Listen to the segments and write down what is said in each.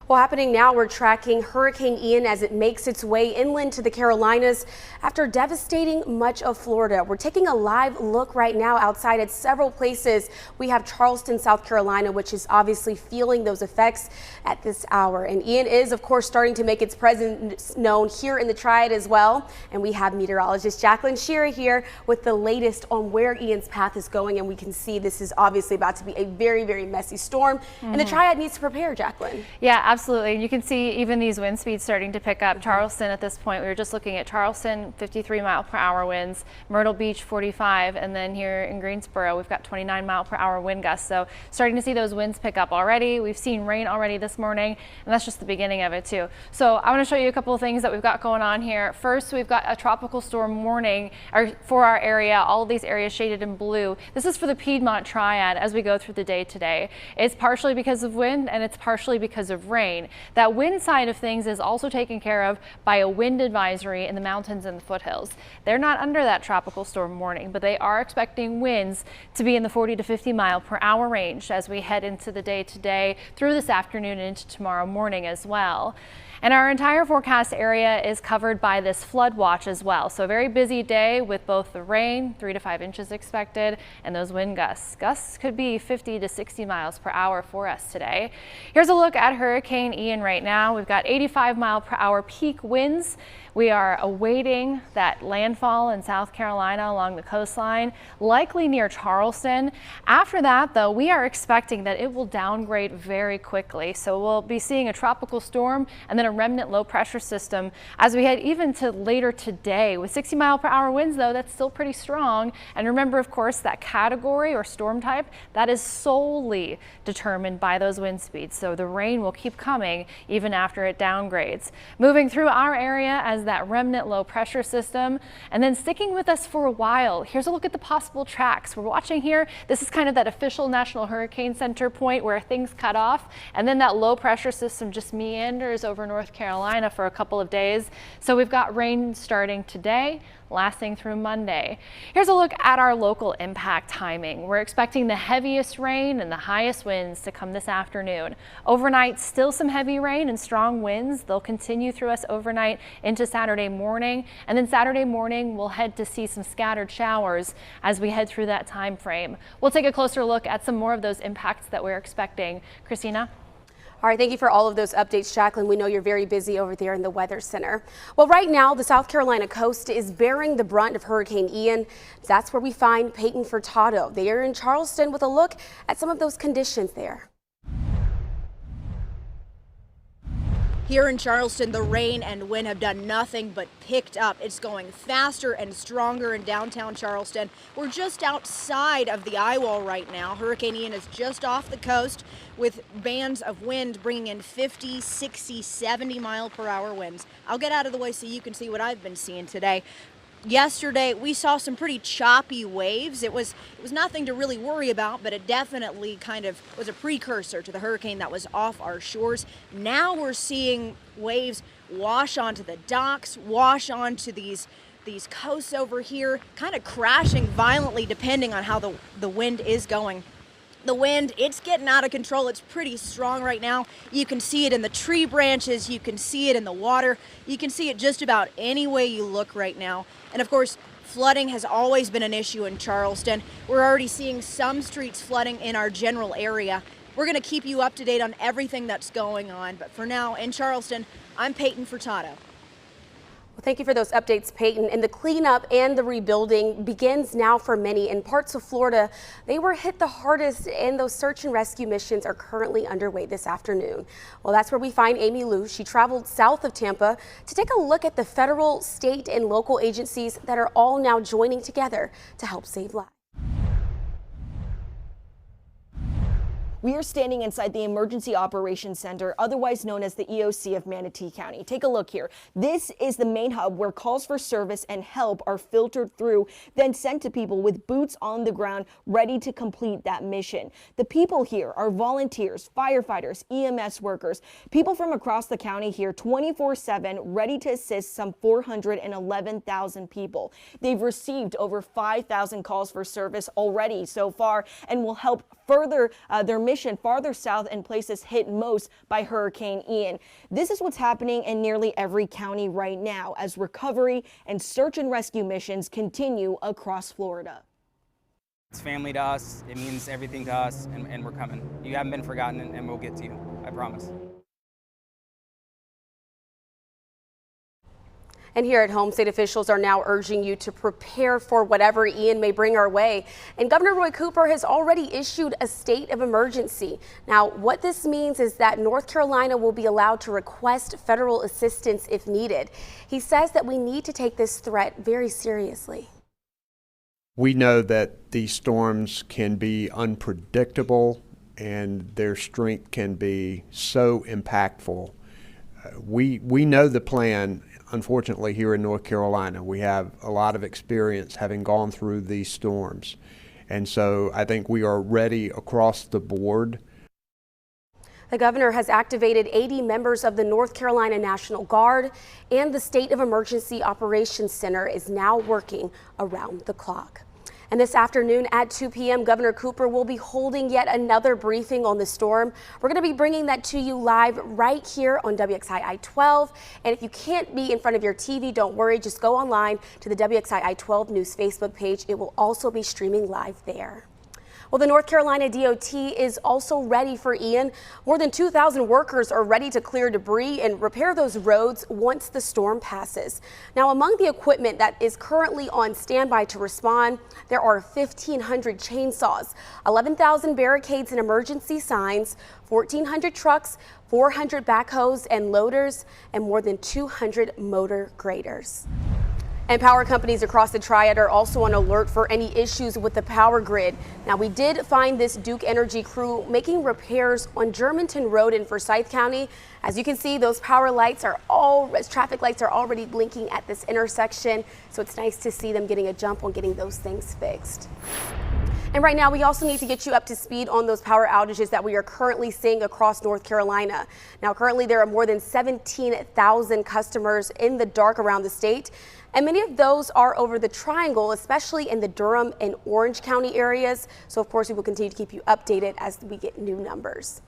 Well, happening now, we're tracking Hurricane Ian as it makes its way inland to the Carolinas after devastating much of Florida. We're taking a live look right now outside at several places. We have Charleston, South Carolina, which is obviously feeling those effects at this hour. And Ian is, of course, starting to make its presence known here in the Triad as well. And we have meteorologist Jacqueline Shearer here with the latest on where Ian's path is going. And we can see this is obviously about to be a very, very messy storm. And the Triad needs to prepare, Jacqueline. Yeah, absolutely. You can see even these wind speeds starting to pick up. Charleston at this point, we were just looking at Charleston, 53-mile-per-hour winds, Myrtle Beach, 45, and then here in Greensboro, we've got 29-mile-per-hour wind gusts. So starting to see those winds pick up already. We've seen rain already this morning, and that's just the beginning of it too. So I want to show you a couple of things that we've got going on here. First, we've got a tropical storm warning for our area. All of these areas shaded in blue. This is for the Piedmont Triad as we go through the day today. It's partially because of wind and it's partially because of rain. That wind side of things is also taken care of by a wind advisory in the mountains and the foothills. They're not under that tropical storm warning, but they are expecting winds to be in the 40 to 50 mile per hour range as we head into the day today through this afternoon and into tomorrow morning as well. And our entire forecast area is covered by this flood watch as well. So a very busy day with both the rain, 3 to 5 inches expected, and those wind gusts. Gusts could be 50 to 60 miles per hour for us today. Here's a look at Hurricane Ian right now. We've got 85-mile-per-hour peak winds. We are awaiting that landfall in South Carolina along the coastline, likely near Charleston. After that, though, we are expecting that it will downgrade very quickly. So we'll be seeing a tropical storm and then a remnant low pressure system as we head even to later today. With 60-mile-per-hour winds, though, that's still pretty strong. And remember, of course, that category or storm type, that is solely determined by those wind speeds. So the rain will keep coming even after it downgrades. Moving through our area as that remnant low pressure system, and then sticking with us for a while. Here's a look at the possible tracks. We're watching here. This is kind of that official National Hurricane Center point where things cut off, and then that low pressure system just meanders over North Carolina for a couple of days. So we've got rain starting today, lasting through Monday. Here's a look at our local impact timing. We're expecting the heaviest rain and the highest winds to come this afternoon. Overnight, still some heavy rain and strong winds. They'll continue through us overnight into Saturday morning. And then Saturday morning, we'll head to see some scattered showers as we head through that time frame. We'll take a closer look at some more of those impacts that we're expecting. Christina? All right, thank you for all of those updates, Jacqueline. We know you're very busy over there in the Weather Center. Well, right now, the South Carolina coast is bearing the brunt of Hurricane Ian. That's where we find Peyton Furtado. They are in Charleston with a look at some of those conditions there. Here in Charleston, the rain and wind have done nothing but picked up. It's going faster and stronger in downtown Charleston. We're just outside of the eye wall right now. Hurricane Ian is just off the coast with bands of wind bringing in 50, 60, 70 mile per hour winds. I'll get out of the way so you can see what I've been seeing today. Yesterday, we saw some pretty choppy waves. It was nothing to really worry about, but it definitely kind of was a precursor to the hurricane that was off our shores. Now we're seeing waves wash onto the docks, wash onto these coasts over here, kind of crashing violently depending on how the wind is going. The wind, it's getting out of control. It's pretty strong right now. You can see it in the tree branches. You can see it in the water. You can see it just about any way you look right now. And of course, flooding has always been an issue in Charleston. We're already seeing some streets flooding in our general area. We're going to keep you up to date on everything that's going on. But for now, in Charleston, I'm Peyton Furtado. Well, thank you for those updates, Peyton. And the cleanup and the rebuilding begins now for many. In parts of Florida, they were hit the hardest, and those search and rescue missions are currently underway this afternoon. Well, that's where we find Amy Lou. She traveled south of Tampa to take a look at the federal, state, and local agencies that are all now joining together to help save lives. We are standing inside the Emergency Operations Center, otherwise known as the EOC of Manatee County. Take a look here. This is the main hub where calls for service and help are filtered through, then sent to people with boots on the ground ready to complete that mission. The people here are volunteers, firefighters, EMS workers, people from across the county here 24/7, ready to assist some 411,000 people. They've received over 5,000 calls for service already so far and will help further their mission addition, farther south in places hit most by Hurricane Ian. This is what's happening in nearly every county right now as recovery and search and rescue missions continue across Florida. It's family to us, it means everything to us, and we're coming. You haven't been forgotten, and we'll get to you, I promise. And here at home, state officials are now urging you to prepare for whatever Ian may bring our way. And Governor Roy Cooper has already issued a state of emergency. Now, what this means is that North Carolina will be allowed to request federal assistance if needed. He says that we need to take this threat very seriously. We know that these storms can be unpredictable and their strength can be so impactful. We know the plan. Unfortunately, here in North Carolina, we have a lot of experience having gone through these storms. And so I think we are ready across the board. The governor has activated 80 members of the North Carolina National Guard, and the State of Emergency Operations Center is now working around the clock. And this afternoon at 2 p.m., Governor Cooper will be holding yet another briefing on the storm. We're going to be bringing that to you live right here on WXII 12. And if you can't be in front of your TV, don't worry. Just go online to the WXII 12 News Facebook page. It will also be streaming live there. Well, the North Carolina DOT is also ready for Ian. More than 2,000 workers are ready to clear debris and repair those roads once the storm passes. Now, among the equipment that is currently on standby to respond, there are 1,500 chainsaws, 11,000 barricades and emergency signs, 1,400 trucks, 400 backhoes and loaders, and more than 200 motor graders. And power companies across the Triad are also on alert for any issues with the power grid. Now, we did find this Duke Energy crew making repairs on Germantown Road in Forsyth County. As you can see, those power lights are traffic lights are already blinking at this intersection. So it's nice to see them getting a jump on getting those things fixed. And right now, we also need to get you up to speed on those power outages that we are currently seeing across North Carolina. Now, currently, there are more than 17,000 customers in the dark around the state. And many of those are over the Triangle, especially in the Durham and Orange County areas. So, of course, we will continue to keep you updated as we get new numbers.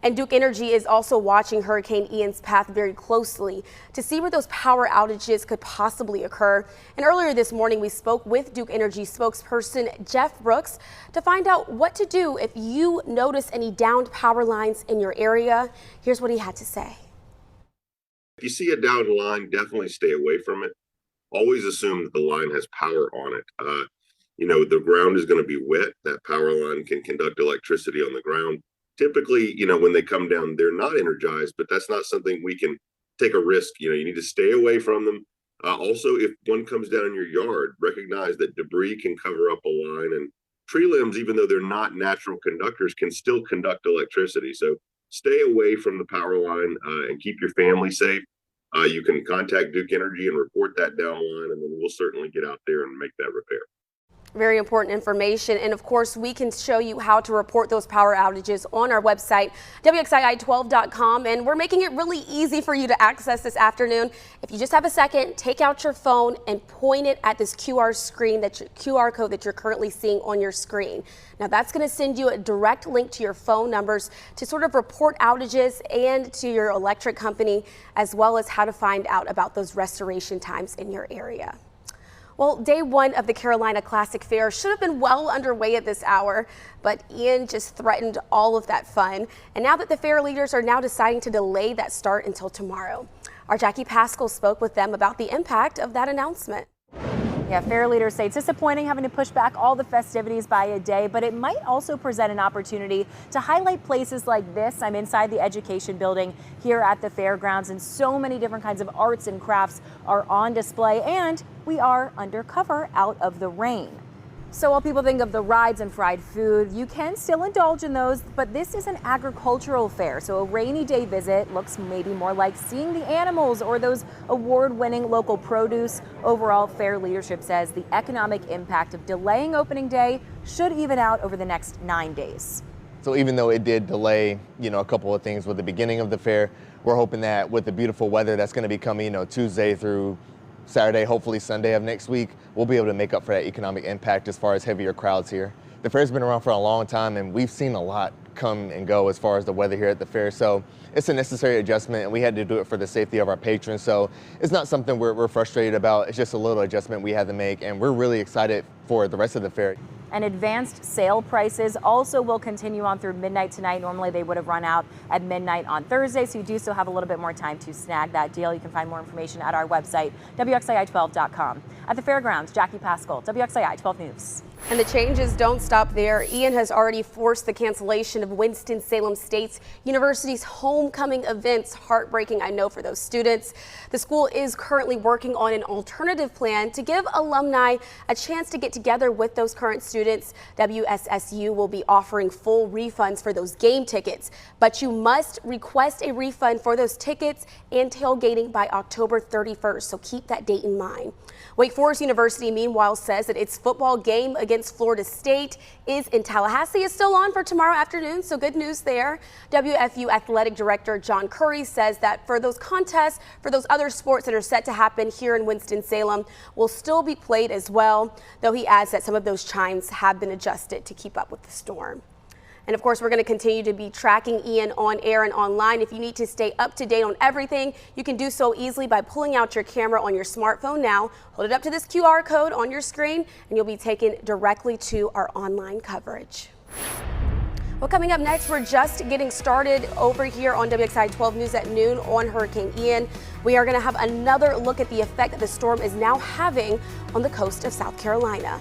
And Duke Energy is also watching Hurricane Ian's path very closely to see where those power outages could possibly occur. And earlier this morning, we spoke with Duke Energy spokesperson Jeff Brooks to find out what to do if you notice any downed power lines in your area. Here's what he had to say. If you see a downed line, definitely stay away from it. Always assume that the line has power on it. The ground is going to be wet. That power line can conduct electricity on the ground. Typically, when they come down, they're not energized, but that's not something we can take a risk. You need to stay away from them. Also, if one comes down in your yard, recognize that debris can cover up a line, and tree limbs, even though they're not natural conductors, can still conduct electricity. So stay away from the power line and keep your family safe. You can contact Duke Energy and report that down line, and then we'll certainly get out there and make that repair. Very important information. And of course, we can show you how to report those power outages on our website, WXII12.com. And we're making it really easy for you to access this afternoon. If you just have a second, take out your phone and point it at this QR code that you're currently seeing on your screen. Now, that's going to send you a direct link to your phone numbers to sort of report outages and to your electric company, as well as how to find out about those restoration times in your area. Well, day one of the Carolina Classic Fair should have been well underway at this hour, but Ian just threatened all of that fun. And now that the fair leaders are now deciding to delay that start until tomorrow. Our Jackie Pascal spoke with them about the impact of that announcement. Yeah, fair leaders say it's disappointing having to push back all the festivities by a day, but it might also present an opportunity to highlight places like this. I'm inside the education building here at the fairgrounds, and so many different kinds of arts and crafts are on display, and we are undercover out of the rain. So while people think of the rides and fried food, you can still indulge in those, but this is an agricultural fair, so a rainy day visit looks maybe more like seeing the animals or those award-winning local produce. Overall, fair leadership says the economic impact of delaying opening day should even out over the next 9 days. So even though it did delay, a couple of things with the beginning of the fair, we're hoping that with the beautiful weather that's going to be coming, Tuesday through Saturday, hopefully Sunday of next week, we'll be able to make up for that economic impact as far as heavier crowds here. the fair's been around for a long time, and we've seen a lot come and go as far as the weather here at the fair. So it's a necessary adjustment, and we had to do it for the safety of our patrons. So it's not something we're frustrated about. It's just a little adjustment we had to make, and we're really excited for the rest of the fair. And advanced sale prices also will continue on through midnight tonight. Normally they would have run out at midnight on Thursday, so you do still have a little bit more time to snag that deal. You can find more information at our website, WXII12.com. At the fairgrounds, Jackie Pascal, WXII 12 News. And the changes don't stop there. Ian has already forced the cancellation of Winston-Salem State University's homecoming events. Heartbreaking, I know, for those students. The school is currently working on an alternative plan to give alumni a chance to get together with those current students. WSSU will be offering full refunds for those game tickets, but you must request a refund for those tickets and tailgating by October 31st, so keep that date in mind. Wake Forest University, meanwhile, says that its football game against Florida State is in Tallahassee is still on for tomorrow afternoon, so good news there. WFU Athletic Director John Curry says that for those contests, for those other sports that are set to happen here in Winston-Salem will still be played as well, though he adds that some of those chimes have been adjusted to keep up with the storm. And of course, we're going to continue to be tracking Ian on air and online. If you need to stay up to date on everything, you can do so easily by pulling out your camera on your smartphone now. Hold it up to this QR code on your screen, and you'll be taken directly to our online coverage. Well, coming up next, we're just getting started over here on WXII 12 News at noon on Hurricane Ian. We are going to have another look at the effect that the storm is now having on the coast of South Carolina.